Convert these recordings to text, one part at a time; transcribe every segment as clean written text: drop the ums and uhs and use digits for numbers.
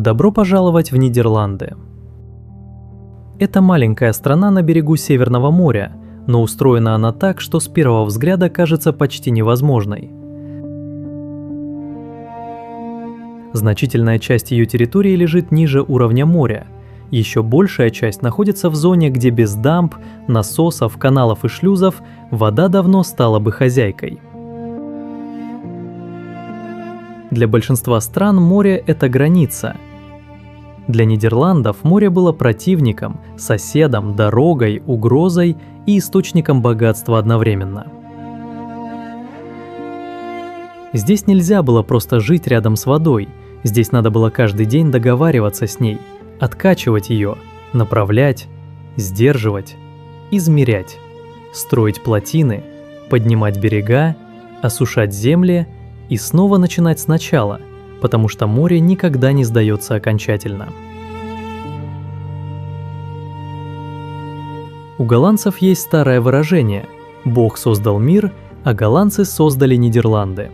Добро пожаловать в Нидерланды. Это маленькая страна на берегу Северного моря, но устроена она так, что с первого взгляда кажется почти невозможной. Значительная часть ее территории лежит ниже уровня моря. Еще большая часть находится в зоне, где без дамб, насосов, каналов и шлюзов вода давно стала бы хозяйкой. Для большинства стран море – это граница. Для Нидерландов море было противником, соседом, дорогой, угрозой и источником богатства одновременно. Здесь нельзя было просто жить рядом с водой, здесь надо было каждый день договариваться с ней, откачивать ее, направлять, сдерживать, измерять, строить плотины, поднимать берега, осушать земли и снова начинать сначала, потому что море никогда не сдается окончательно. У голландцев есть старое выражение «Бог создал мир, а голландцы создали Нидерланды».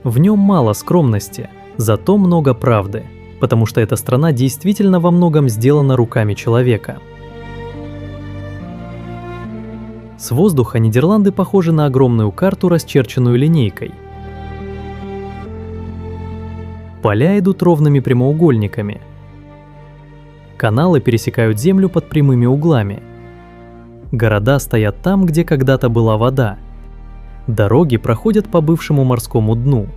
В нем мало скромности, зато много правды, потому что эта страна действительно во многом сделана руками человека. С воздуха Нидерланды похожи на огромную карту, расчерченную линейкой. Поля идут ровными прямоугольниками. Каналы пересекают землю под прямыми углами. Города стоят там, где когда-то была вода. Дороги проходят по бывшему морскому дну.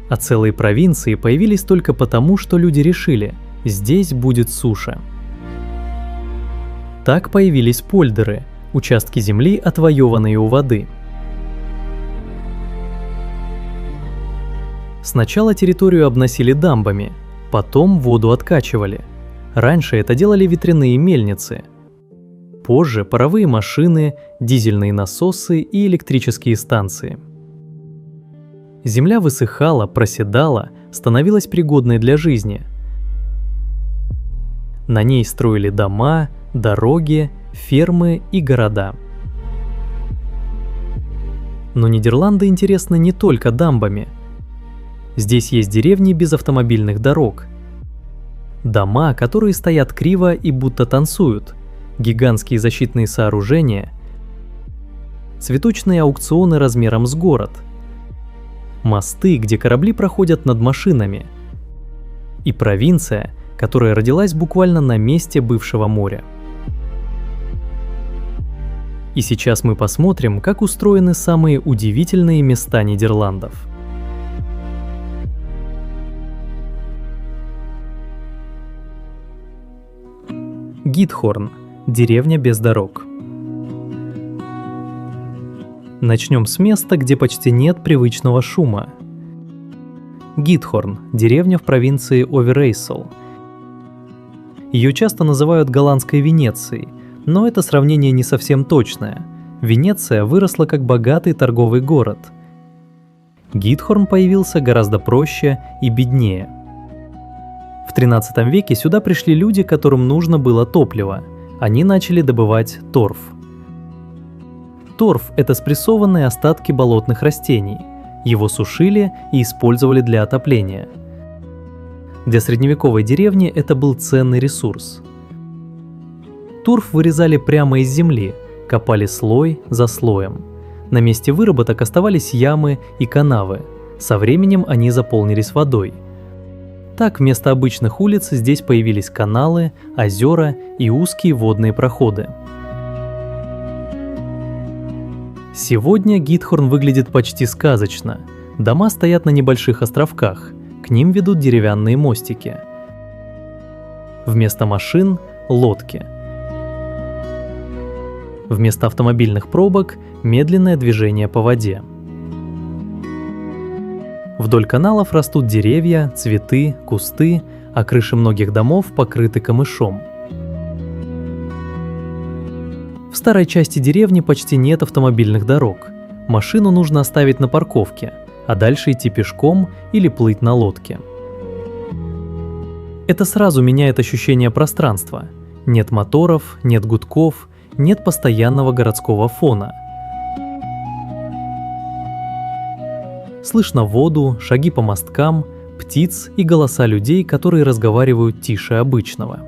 А целые провинции появились только потому, что люди решили, здесь будет суша. Так появились польдеры, участки земли, отвоеванные у воды. Сначала территорию обносили дамбами, потом воду откачивали. Раньше это делали ветряные мельницы. Позже паровые машины, дизельные насосы и электрические станции. Земля высыхала, проседала, становилась пригодной для жизни. На ней строили дома, дороги, фермы и города. Но Нидерланды интересны не только дамбами. Здесь есть деревни без автомобильных дорог. Дома, которые стоят криво и будто танцуют. Гигантские защитные сооружения. Цветочные аукционы размером с город. Мосты, где корабли проходят над машинами. И провинция, которая родилась буквально на месте бывшего моря. И сейчас мы посмотрим, как устроены самые удивительные места Нидерландов. Гитхорн – деревня без дорог. Начнем с места, где почти нет привычного шума. Гитхорн – деревня в провинции Оверейсел. Ее часто называют голландской Венецией, но это сравнение не совсем точное. Венеция выросла как богатый торговый город. Гитхорн появился гораздо проще и беднее. В XIII веке сюда пришли люди, которым нужно было топливо. Они начали добывать торф. Торф – это спрессованные остатки болотных растений. Его сушили и использовали для отопления. Для средневековой деревни это был ценный ресурс. Торф вырезали прямо из земли, копали слой за слоем. На месте выработок оставались ямы и канавы. Со временем они заполнились водой. Так вместо обычных улиц здесь появились каналы, озера и узкие водные проходы. Сегодня Гитхорн выглядит почти сказочно. Дома стоят на небольших островках, к ним ведут деревянные мостики. Вместо машин – лодки. Вместо автомобильных пробок – медленное движение по воде. Вдоль каналов растут деревья, цветы, кусты, а крыши многих домов покрыты камышом. В старой части деревни почти нет автомобильных дорог. Машину нужно оставить на парковке, а дальше идти пешком или плыть на лодке. Это сразу меняет ощущение пространства. Нет моторов, нет гудков, нет постоянного городского фона. Слышно воду, шаги по мосткам, птиц и голоса людей, которые разговаривают тише обычного.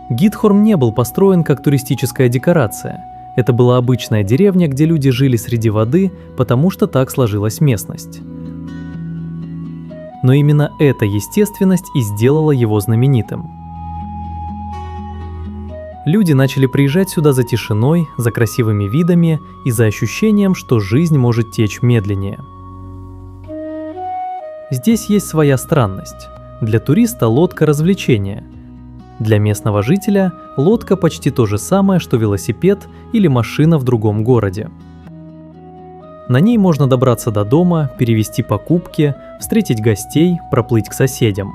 Гитхорн не был построен как туристическая декорация. Это была обычная деревня, где люди жили среди воды, потому что так сложилась местность. Но именно эта естественность и сделала его знаменитым. Люди начали приезжать сюда за тишиной, за красивыми видами и за ощущением, что жизнь может течь медленнее. Здесь есть своя странность. Для туриста лодка – развлечение. Для местного жителя лодка почти то же самое, что велосипед или машина в другом городе. На ней можно добраться до дома, перевезти покупки, встретить гостей, проплыть к соседям.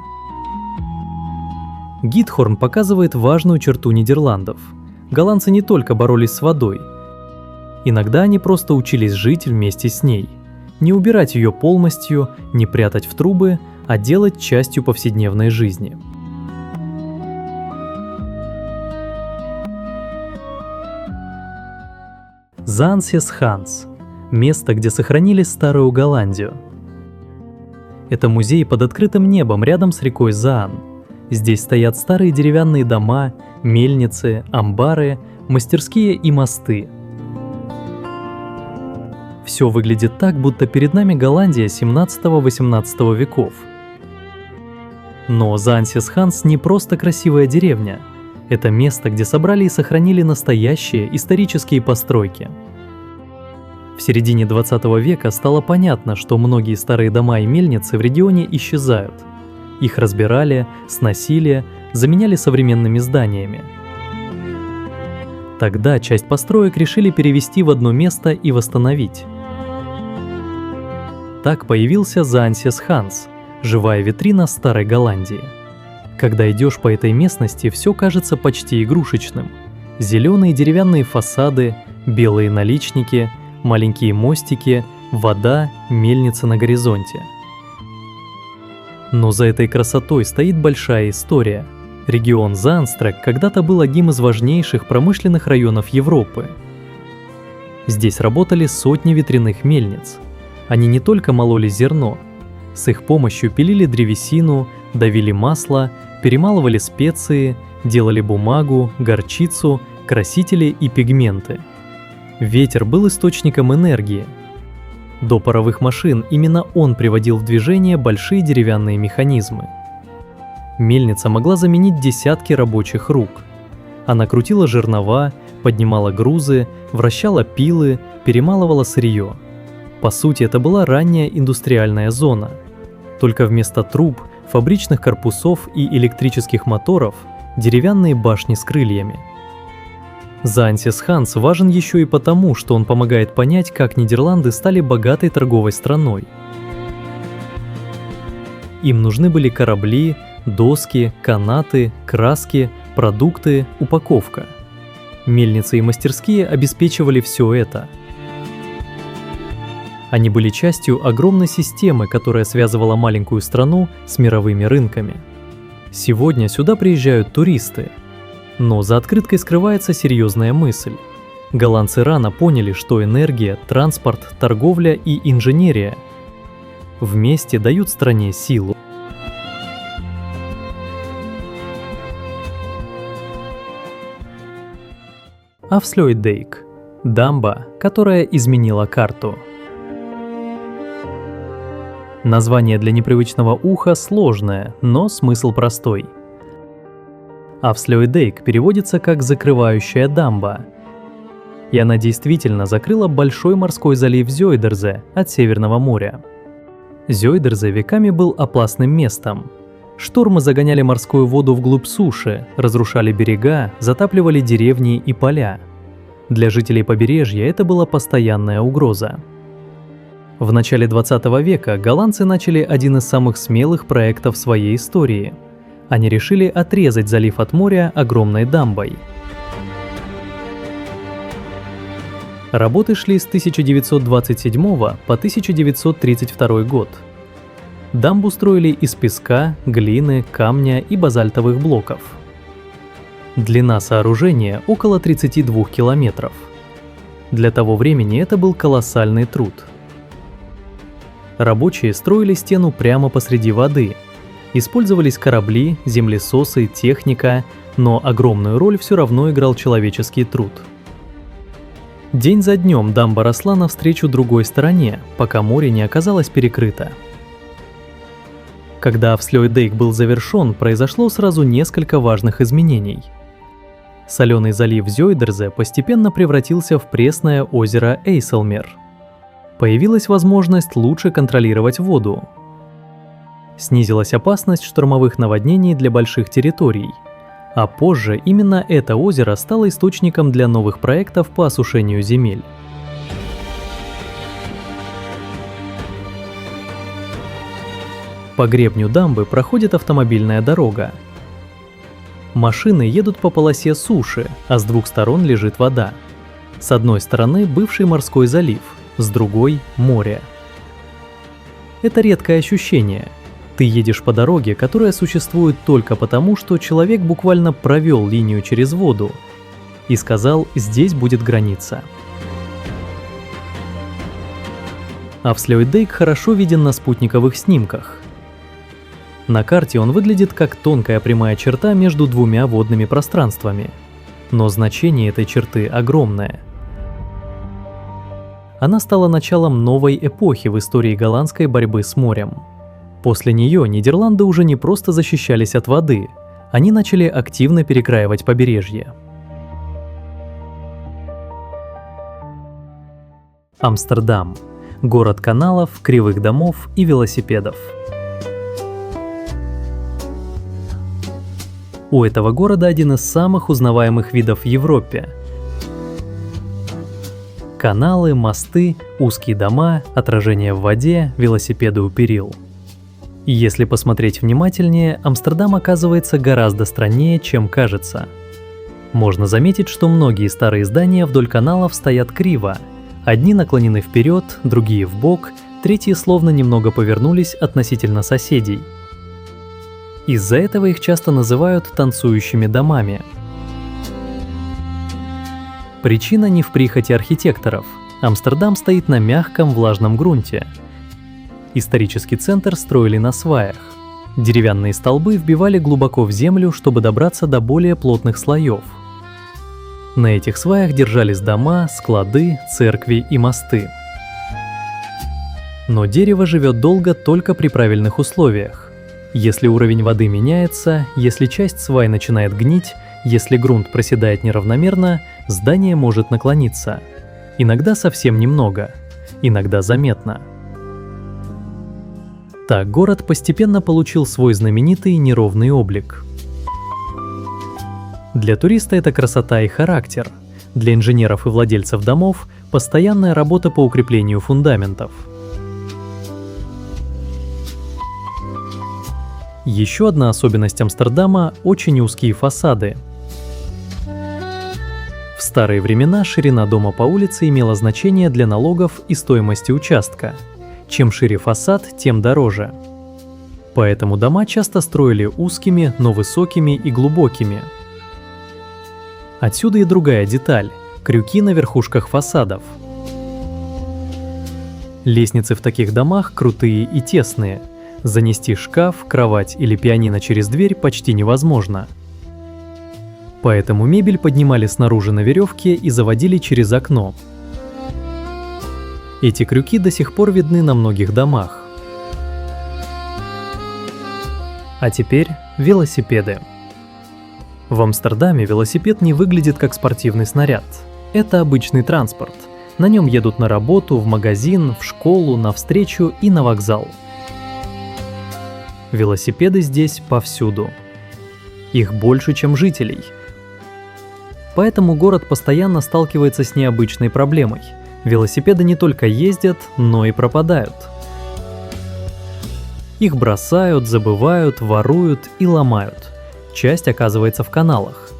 Гитхорн показывает важную черту Нидерландов. Голландцы не только боролись с водой. Иногда они просто учились жить вместе с ней. Не убирать ее полностью, не прятать в трубы, а делать частью повседневной жизни. Заансес-Ханс – место, где сохранили Старую Голландию. Это музей под открытым небом рядом с рекой Заан. Здесь стоят старые деревянные дома, мельницы, амбары, мастерские и мосты. Все выглядит так, будто перед нами Голландия 17-18 веков. Но Заансес-Ханс не просто красивая деревня. Это место, где собрали и сохранили настоящие исторические постройки. В середине 20 века стало понятно, что многие старые дома и мельницы в регионе исчезают. Их разбирали, сносили, заменяли современными зданиями. Тогда часть построек решили перевести в одно место и восстановить. Так появился Заансес-Ханс – живая витрина Старой Голландии. Когда идешь по этой местности, все кажется почти игрушечным. Зеленые деревянные фасады, белые наличники, маленькие мостики, вода, мельница на горизонте. Но за этой красотой стоит большая история. Регион Заанстрек когда-то был одним из важнейших промышленных районов Европы. Здесь работали сотни ветряных мельниц. Они не только мололи зерно. С их помощью пилили древесину, давили масло, перемалывали специи, делали бумагу, горчицу, красители и пигменты. Ветер был источником энергии. До паровых машин именно он приводил в движение большие деревянные механизмы. Мельница могла заменить десятки рабочих рук. Она крутила жернова, поднимала грузы, вращала пилы, перемалывала сырье. По сути, это была ранняя индустриальная зона. Только вместо труб, фабричных корпусов и электрических моторов – деревянные башни с крыльями. Заансес-Ханс важен еще и потому, что он помогает понять, как Нидерланды стали богатой торговой страной. Им нужны были корабли, доски, канаты, краски, продукты, упаковка. Мельницы и мастерские обеспечивали все это. Они были частью огромной системы, которая связывала маленькую страну с мировыми рынками. Сегодня сюда приезжают туристы. Но за открыткой скрывается серьезная мысль. Голландцы рано поняли, что энергия, транспорт, торговля и инженерия вместе дают стране силу. Afsluitdijk – дамба, которая изменила карту. Название для непривычного уха сложное, но смысл простой. Afsluitdijk переводится как «закрывающая дамба», и она действительно закрыла большой морской залив Зёйдерзе от Северного моря. Зёйдерзе веками был опасным местом. Штормы загоняли морскую воду вглубь суши, разрушали берега, затапливали деревни и поля. Для жителей побережья это была постоянная угроза. В начале 20 века голландцы начали один из самых смелых проектов своей истории. Они решили отрезать залив от моря огромной дамбой. Работы шли с 1927 по 1932 год. Дамбу строили из песка, глины, камня и базальтовых блоков. Длина сооружения около 32 километров. Для того времени это был колоссальный труд. Рабочие строили стену прямо посреди воды. Использовались корабли, землесосы, техника, но огромную роль все равно играл человеческий труд. День за днем дамба росла навстречу другой стороне, пока море не оказалось перекрыто. Когда Афслёй-Дейк был завершен, произошло сразу несколько важных изменений. Соленый залив Зёйдерзе постепенно превратился в пресное озеро Эйселмер. Появилась возможность лучше контролировать воду. Снизилась опасность штормовых наводнений для больших территорий, а позже именно это озеро стало источником для новых проектов по осушению земель. По гребню дамбы проходит автомобильная дорога. Машины едут по полосе суши, а с двух сторон лежит вода. С одной стороны бывший морской залив, с другой – море. Это редкое ощущение. Ты едешь по дороге, которая существует только потому, что человек буквально провел линию через воду и сказал: «Здесь будет граница». Афслёй-Дейк хорошо виден на спутниковых снимках. На карте он выглядит как тонкая прямая черта между двумя водными пространствами, но значение этой черты огромное. Она стала началом новой эпохи в истории голландской борьбы с морем. После нее Нидерланды уже не просто защищались от воды, они начали активно перекраивать побережье. Амстердам – город каналов, кривых домов и велосипедов. У этого города один из самых узнаваемых видов в Европе. Каналы, мосты, узкие дома, отражения в воде, велосипеды у перил. И если посмотреть внимательнее, Амстердам оказывается гораздо страннее, чем кажется. Можно заметить, что многие старые здания вдоль каналов стоят криво. Одни наклонены вперед, другие вбок, третьи словно немного повернулись относительно соседей. Из-за этого их часто называют танцующими домами. Причина не в прихоти архитекторов. Амстердам стоит на мягком влажном грунте. Исторический центр строили на сваях. Деревянные столбы вбивали глубоко в землю, чтобы добраться до более плотных слоев. На этих сваях держались дома, склады, церкви и мосты. Но дерево живет долго только при правильных условиях. Если уровень воды меняется, если часть свай начинает гнить, если грунт проседает неравномерно, здание может наклониться. Иногда совсем немного, иногда заметно. Так город постепенно получил свой знаменитый неровный облик. Для туриста это красота и характер. Для инженеров и владельцев домов – постоянная работа по укреплению фундаментов. Еще одна особенность Амстердама – очень узкие фасады. В старые времена ширина дома по улице имела значение для налогов и стоимости участка. Чем шире фасад, тем дороже. Поэтому дома часто строили узкими, но высокими и глубокими. Отсюда и другая деталь – крюки на верхушках фасадов. Лестницы в таких домах крутые и тесные. Занести шкаф, кровать или пианино через дверь почти невозможно. Поэтому мебель поднимали снаружи на веревке и заводили через окно. Эти крюки до сих пор видны на многих домах. А теперь велосипеды. В Амстердаме велосипед не выглядит как спортивный снаряд. Это обычный транспорт. На нем едут на работу, в магазин, в школу, на встречу и на вокзал. Велосипеды здесь повсюду. Их больше, чем жителей. Поэтому город постоянно сталкивается с необычной проблемой. Велосипеды не только ездят, но и пропадают. Их бросают, забывают, воруют и ломают. Часть оказывается в каналах.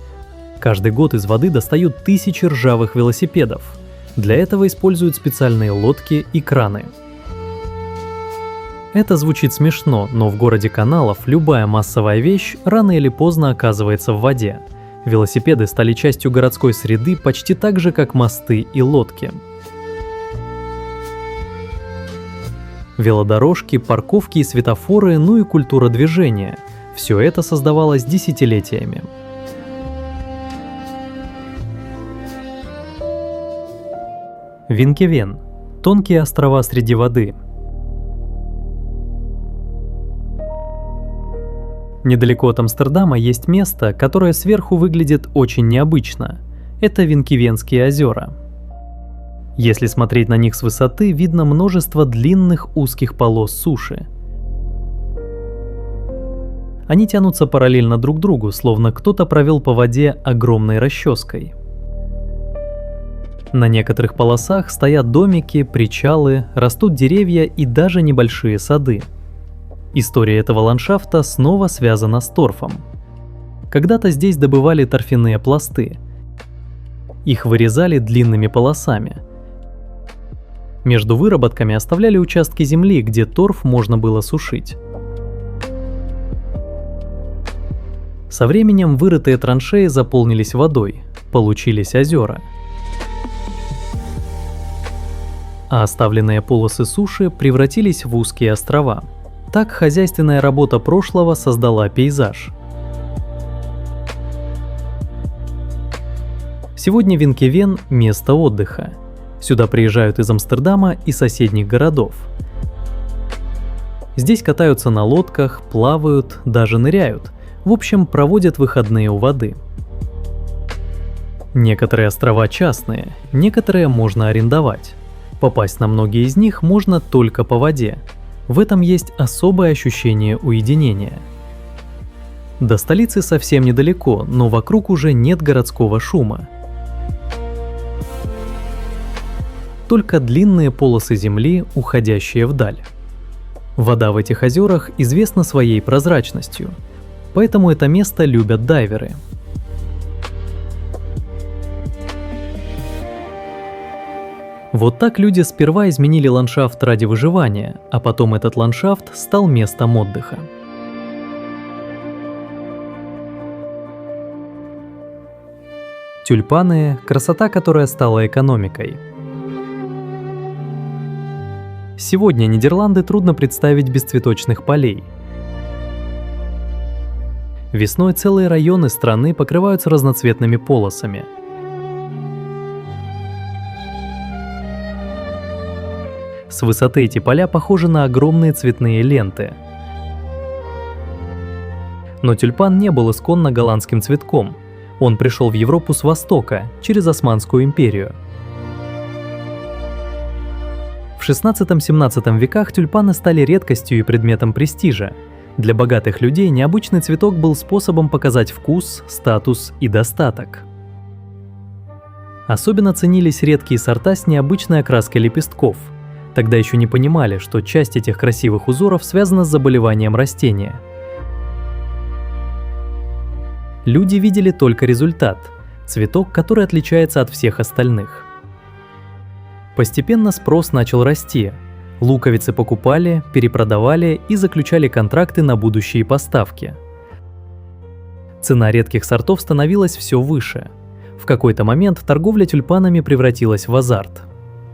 Каждый год из воды достают тысячи ржавых велосипедов. Для этого используют специальные лодки и краны. Это звучит смешно, но в городе каналов любая массовая вещь рано или поздно оказывается в воде. Велосипеды стали частью городской среды почти так же, как мосты и лодки. Велодорожки, парковки и светофоры, ну и культура движения – все это создавалось десятилетиями. Винкевен – тонкие острова среди воды. Недалеко от Амстердама есть место, которое сверху выглядит очень необычно. Это Винкевенские озера. Если смотреть на них с высоты, видно множество длинных узких полос суши. Они тянутся параллельно друг другу, словно кто-то провел по воде огромной расческой. На некоторых полосах стоят домики, причалы, растут деревья и даже небольшие сады. История этого ландшафта снова связана с торфом. Когда-то здесь добывали торфяные пласты. Их вырезали длинными полосами. Между выработками оставляли участки земли, где торф можно было сушить. Со временем вырытые траншеи заполнились водой, получились озера. А оставленные полосы суши превратились в узкие острова. Так хозяйственная работа прошлого создала пейзаж. Сегодня Винкевен – место отдыха. Сюда приезжают из Амстердама и соседних городов. Здесь катаются на лодках, плавают, даже ныряют. В общем, проводят выходные у воды. Некоторые острова частные, некоторые можно арендовать. Попасть на многие из них можно только по воде. В этом есть особое ощущение уединения. До столицы совсем недалеко, но вокруг уже нет городского шума. Только длинные полосы земли, уходящие вдаль. Вода в этих озерах известна своей прозрачностью, поэтому это место любят дайверы. Вот так люди сперва изменили ландшафт ради выживания, а потом этот ландшафт стал местом отдыха. Тюльпаны – красота, которая стала экономикой. Сегодня Нидерланды трудно представить без цветочных полей. Весной целые районы страны покрываются разноцветными полосами. С высоты эти поля похожи на огромные цветные ленты. Но тюльпан не был исконно голландским цветком. Он пришел в Европу с востока, через Османскую империю. В XVI-XVII веках тюльпаны стали редкостью и предметом престижа. Для богатых людей необычный цветок был способом показать вкус, статус и достаток. Особенно ценились редкие сорта с необычной окраской лепестков. Тогда еще не понимали, что часть этих красивых узоров связана с заболеванием растения. Люди видели только результат – цветок, который отличается от всех остальных. Постепенно спрос начал расти. Луковицы покупали, перепродавали и заключали контракты на будущие поставки. Цена редких сортов становилась все выше. В какой-то момент торговля тюльпанами превратилась в азарт.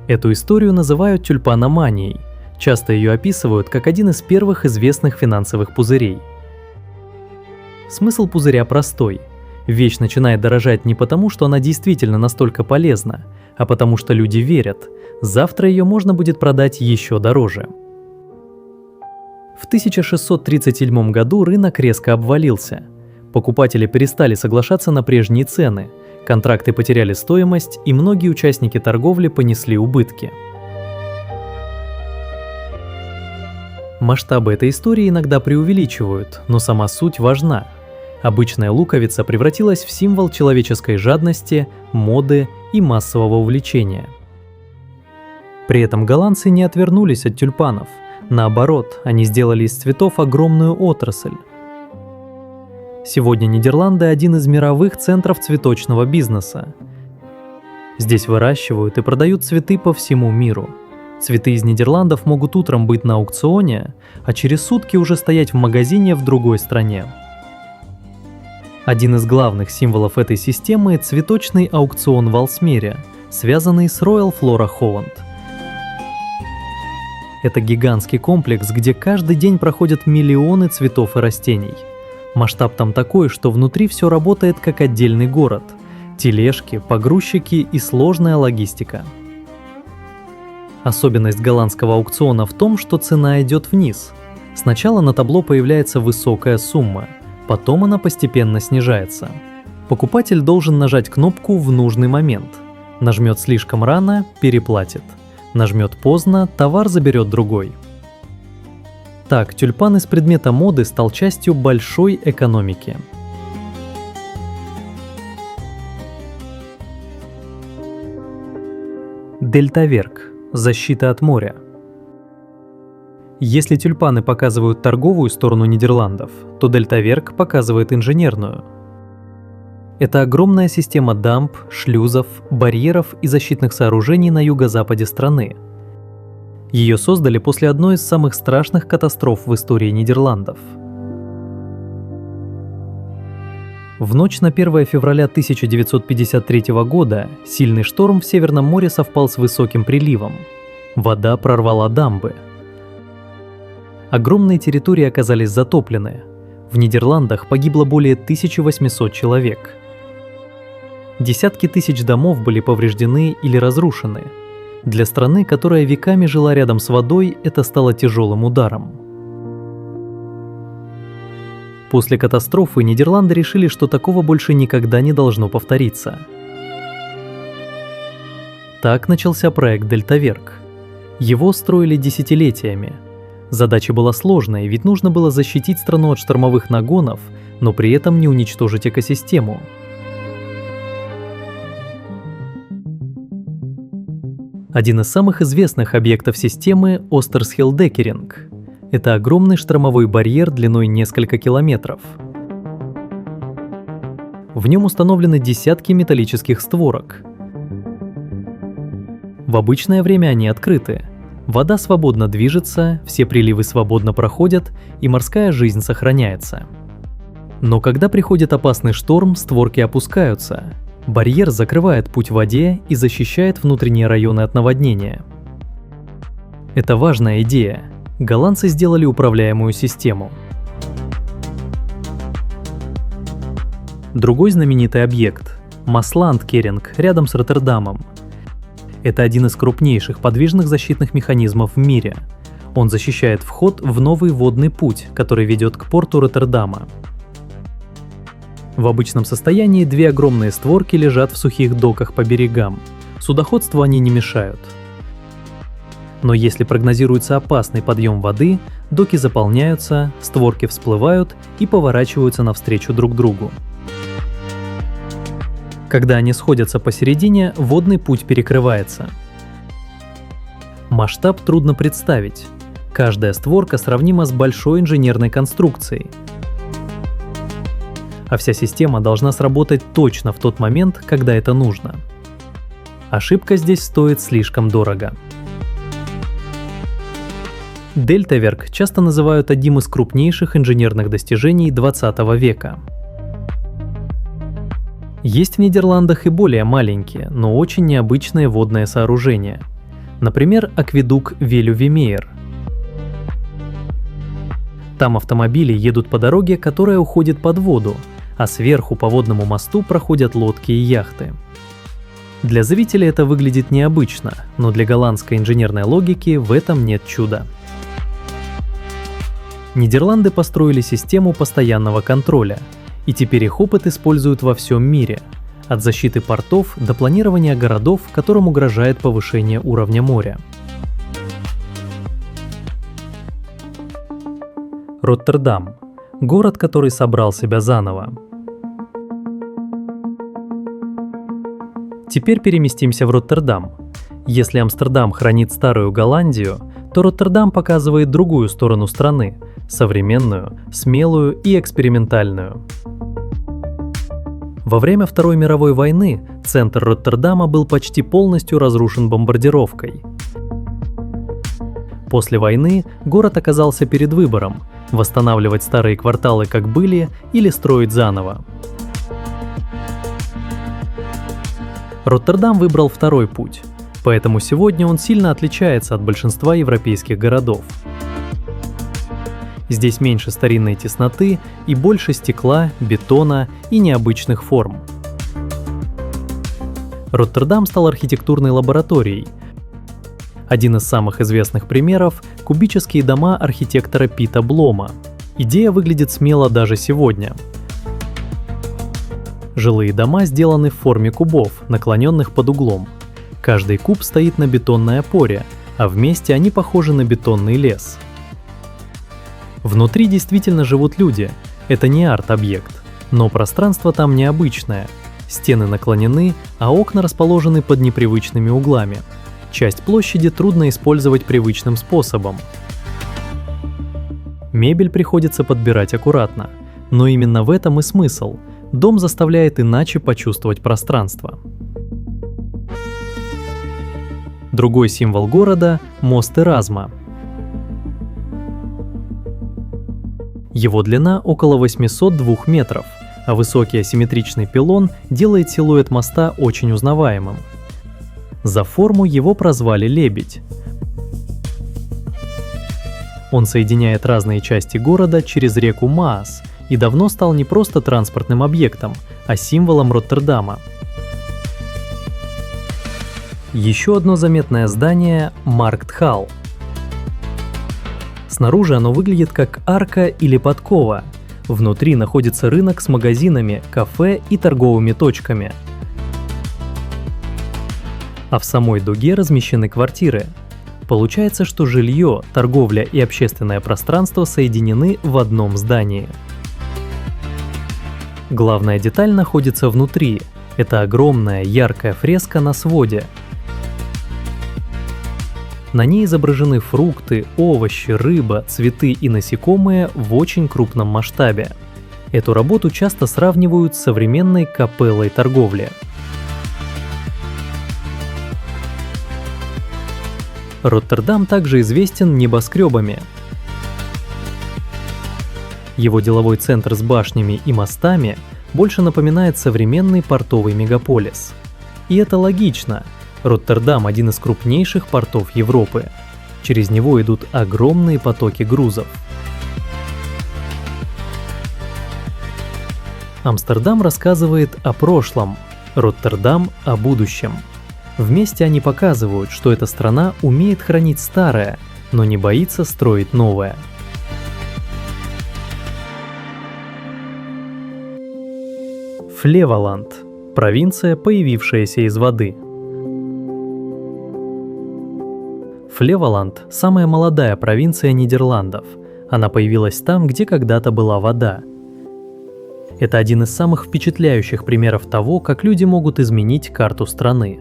Эту историю называют тюльпаноманией. Часто ее описывают как один из первых известных финансовых пузырей. Смысл пузыря простой. Вещь начинает дорожать не потому, что она действительно настолько полезна, а потому что люди верят, завтра ее можно будет продать еще дороже. В 1637 году рынок резко обвалился. Покупатели перестали соглашаться на прежние цены, контракты потеряли стоимость, и многие участники торговли понесли убытки. Масштабы этой истории иногда преувеличивают, но сама суть важна. Обычная луковица превратилась в символ человеческой жадности, моды и массового увлечения. При этом голландцы не отвернулись от тюльпанов. Наоборот, они сделали из цветов огромную отрасль. Сегодня Нидерланды – один из мировых центров цветочного бизнеса. Здесь выращивают и продают цветы по всему миру. Цветы из Нидерландов могут утром быть на аукционе, а через сутки уже стоять в магазине в другой стране. Один из главных символов этой системы – цветочный аукцион в Алсмере, связанный с Royal Flora Holland. Это гигантский комплекс, где каждый день проходят миллионы цветов и растений. Масштаб там такой, что внутри все работает как отдельный город. Тележки, погрузчики и сложная логистика. Особенность голландского аукциона в том, что цена идет вниз. Сначала на табло появляется высокая сумма, потом она постепенно снижается. Покупатель должен нажать кнопку в нужный момент. Нажмет слишком рано – переплатит. Нажмет поздно – товар заберет другой. Так, тюльпан из предмета моды стал частью большой экономики. Дельтаверк – защита от моря. Если тюльпаны показывают торговую сторону Нидерландов, то Дельтаверк показывает инженерную. Это огромная система дамб, шлюзов, барьеров и защитных сооружений на юго-западе страны. Ее создали после одной из самых страшных катастроф в истории Нидерландов. В ночь на 1 февраля 1953 года сильный шторм в Северном море совпал с высоким приливом. Вода прорвала дамбы. Огромные территории оказались затоплены. В Нидерландах погибло более 1800 человек. Десятки тысяч домов были повреждены или разрушены. Для страны, которая веками жила рядом с водой, это стало тяжелым ударом. После катастрофы Нидерланды решили, что такого больше никогда не должно повториться. Так начался проект Дельтаверк. Его строили десятилетиями. Задача была сложная, ведь нужно было защитить страну от штормовых нагонов, но при этом не уничтожить экосистему. Один из самых известных объектов системы – Остерсхелдекеринг. Это огромный штормовой барьер длиной несколько километров. В нем установлены десятки металлических створок. В обычное время они открыты. Вода свободно движется, все приливы свободно проходят, и морская жизнь сохраняется. Но когда приходит опасный шторм, створки опускаются. Барьер закрывает путь в воде и защищает внутренние районы от наводнения. Это важная идея. Голландцы сделали управляемую систему. Другой знаменитый объект – Масландкеринг рядом с Роттердамом. Это один из крупнейших подвижных защитных механизмов в мире. Он защищает вход в новый водный путь, который ведет к порту Роттердама. В обычном состоянии две огромные створки лежат в сухих доках по берегам. Судоходству они не мешают. Но если прогнозируется опасный подъем воды, доки заполняются, створки всплывают и поворачиваются навстречу друг другу. Когда они сходятся посередине, водный путь перекрывается. Масштаб трудно представить. Каждая створка сравнима с большой инженерной конструкцией. А вся система должна сработать точно в тот момент, когда это нужно. Ошибка здесь стоит слишком дорого. Дельтаверк часто называют одним из крупнейших инженерных достижений 20 века. Есть в Нидерландах и более маленькие, но очень необычные водные сооружения. Например, акведук Велювемейр. Там автомобили едут по дороге, которая уходит под воду, а сверху по водному мосту проходят лодки и яхты. Для зрителя это выглядит необычно, но для голландской инженерной логики в этом нет чуда. Нидерланды построили систему постоянного контроля, и теперь их опыт используют во всем мире, от защиты портов до планирования городов, которым угрожает повышение уровня моря. Роттердам – город, который собрал себя заново. Теперь переместимся в Роттердам. Если Амстердам хранит старую Голландию, то Роттердам показывает другую сторону страны – современную, смелую и экспериментальную. Во время Второй мировой войны центр Роттердама был почти полностью разрушен бомбардировкой. После войны город оказался перед выбором – восстанавливать старые кварталы как были или строить заново. Роттердам выбрал второй путь. Поэтому сегодня он сильно отличается от большинства европейских городов. Здесь меньше старинной тесноты и больше стекла, бетона и необычных форм. Роттердам стал архитектурной лабораторией. Один из самых известных примеров – кубические дома архитектора Пита Блома. Идея выглядит смело даже сегодня. Жилые дома сделаны в форме кубов, наклоненных под углом. Каждый куб стоит на бетонной опоре, а вместе они похожи на бетонный лес. Внутри действительно живут люди, это не арт-объект, но пространство там необычное. Стены наклонены, а окна расположены под непривычными углами. Часть площади трудно использовать привычным способом. Мебель приходится подбирать аккуратно, но именно в этом и смысл. Дом заставляет иначе почувствовать пространство. Другой символ города – мост Эразма. Его длина около 802 метров, а высокий асимметричный пилон делает силуэт моста очень узнаваемым. За форму его прозвали «Лебедь». Он соединяет разные части города через реку Маас и давно стал не просто транспортным объектом, а символом Роттердама. Еще одно заметное здание – Марктхалл. Снаружи оно выглядит как арка или подкова. Внутри находится рынок с магазинами, кафе и торговыми точками. А в самой дуге размещены квартиры. Получается, что жилье, торговля и общественное пространство соединены в одном здании. Главная деталь находится внутри. Это огромная яркая фреска на своде. На ней изображены фрукты, овощи, рыба, цветы и насекомые в очень крупном масштабе. Эту работу часто сравнивают с современной капеллой торговли. Роттердам также известен небоскребами. Его деловой центр с башнями и мостами больше напоминает современный портовый мегаполис. И это логично. Роттердам – один из крупнейших портов Европы. Через него идут огромные потоки грузов. Амстердам рассказывает о прошлом, Роттердам – о будущем. Вместе они показывают, что эта страна умеет хранить старое, но не боится строить новое. Флеволанд – провинция, появившаяся из воды. Флеволанд – самая молодая провинция Нидерландов. Она появилась там, где когда-то была вода. Это один из самых впечатляющих примеров того, как люди могут изменить карту страны.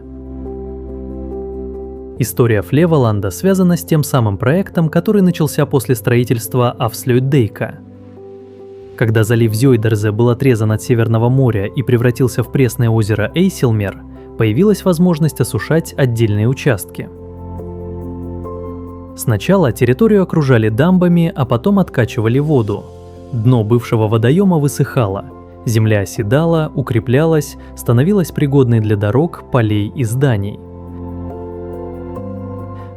История Флеволанда связана с тем самым проектом, который начался после строительства Афслюйтдейка. Когда залив Зёйдерзе был отрезан от Северного моря и превратился в пресное озеро Эйсилмер, появилась возможность осушать отдельные участки. Сначала территорию окружали дамбами, а потом откачивали воду. Дно бывшего водоема высыхало, земля оседала, укреплялась, становилась пригодной для дорог, полей и зданий.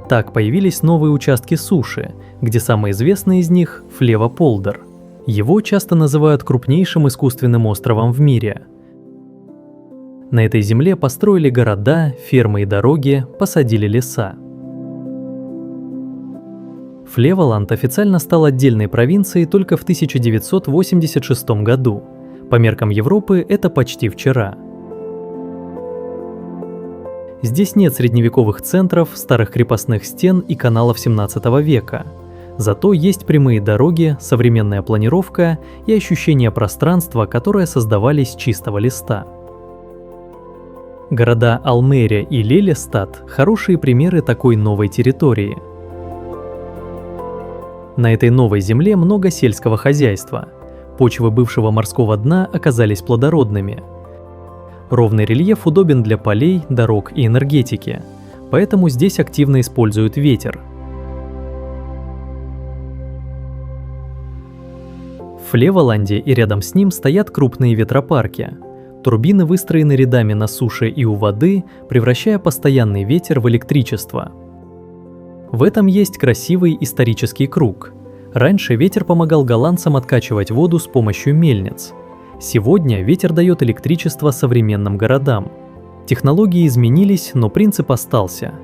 Так появились новые участки суши, где самый известный из них – Флевополдер. Его часто называют крупнейшим искусственным островом в мире. На этой земле построили города, фермы и дороги, посадили леса. Флеволанд официально стал отдельной провинцией только в 1986 году. По меркам Европы это почти вчера. Здесь нет средневековых центров, старых крепостных стен и каналов 17 века. Зато есть прямые дороги, современная планировка и ощущение пространства, которые создавались с чистого листа. Города Алмере и Лелестад – хорошие примеры такой новой территории. На этой новой земле много сельского хозяйства. Почвы бывшего морского дна оказались плодородными. Ровный рельеф удобен для полей, дорог и энергетики, поэтому здесь активно используют ветер. В Флеволанде и рядом с ним стоят крупные ветропарки. Турбины выстроены рядами на суше и у воды, превращая постоянный ветер в электричество. В этом есть красивый исторический круг. Раньше ветер помогал голландцам откачивать воду с помощью мельниц. Сегодня ветер дает электричество современным городам. Технологии изменились, но принцип остался.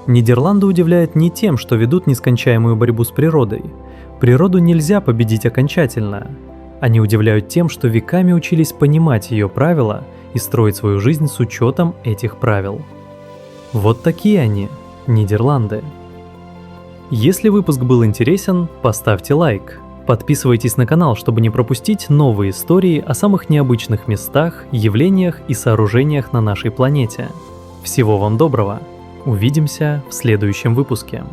Нидерланды удивляют не тем, что ведут нескончаемую борьбу с природой. Природу нельзя победить окончательно. Они удивляют тем, что веками учились понимать ее правила и строить свою жизнь с учетом этих правил. Вот такие они, Нидерланды. Если выпуск был интересен, поставьте лайк. Подписывайтесь на канал, чтобы не пропустить новые истории о самых необычных местах, явлениях и сооружениях на нашей планете. Всего вам доброго! Увидимся в следующем выпуске.